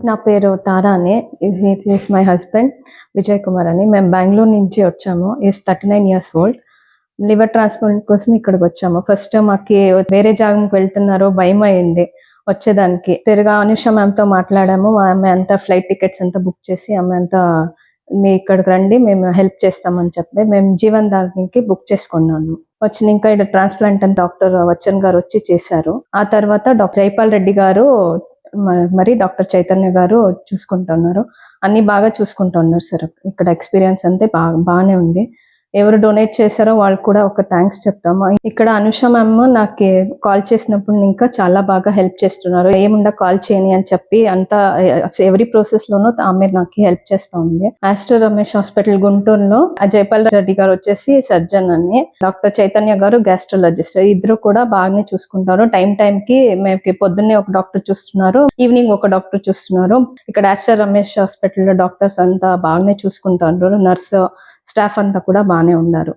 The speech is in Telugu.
నా పేరు తారా అని. Is my husband Vijay Kumar అని. మేము బెంగళూరు నుంచి వచ్చాము. Is 39 years old. Liver transplant కోసం ఇక్కడికి వచ్చాము. ఫస్ట్ మాకి వేరే జాగాకి వెళ్తున్నారో భయం అయింది వచ్చేదానికి. తిరిగా అనుష మ్యామ్తో మాట్లాడాము. ఆమె అంతా ఫ్లైట్ టికెట్స్ అంతా బుక్ చేసి ఆమె అంతా మీ ఇక్కడికి రండి మేము హెల్ప్ చేస్తామని చెప్పి మేము జీవన్ దానికి బుక్ చేసుకున్నాను. వచ్చిన ఇంకా ఇక్కడ ట్రాన్స్ప్లాంట్ అని డాక్టర్ వచ్చన్ గారు వచ్చి చేశారు. ఆ తర్వాత డాక్టర్ జైపాల్ రెడ్డి గారు మరి డాక్టర్ చైతన్య గారు చూసుకుంటున్నారు. అన్ని బాగా చూసుకుంటున్నారు సార్. ఇక్కడ ఎక్స్పీరియన్స్ అంతే బాగానే ఉంది. ఎవరు డొనేట్ చేశారో వాళ్ళు కూడా ఒక థ్యాంక్స్ చెప్తాము. ఇక్కడ అనుష మ్యామ్ నాకు కాల్ చేసినప్పుడు ఇంకా చాలా బాగా హెల్ప్ చేస్తున్నారు. ఏముండా కాల్ చేయని అని చెప్పి అంతా ఎవరీ ప్రాసెస్ లోనూ ఆమె నాకు హెల్ప్ చేస్తా ఉంది. ఆస్టర్ రమేష్ హాస్పిటల్ గుంటూరులో జైపాల్ రెడ్డి గారు వచ్చేసి సర్జన్ అని, డాక్టర్ చైతన్య గారు గ్యాస్ట్రాలజిస్ట్. ఇద్దరు కూడా బాగానే చూసుకుంటారు. టైం కి మేము పొద్దున్నే ఒక డాక్టర్ చూస్తున్నారు, ఈవినింగ్ ఒక డాక్టర్ చూస్తున్నారు. ఇక్కడ ఆస్టర్ రమేష్ హాస్పిటల్ లో డాక్టర్స్ అంతా బాగానే చూసుకుంటారు. నర్స్ స్టాఫ్ అంతా కూడా బాగానే ఉన్నారు.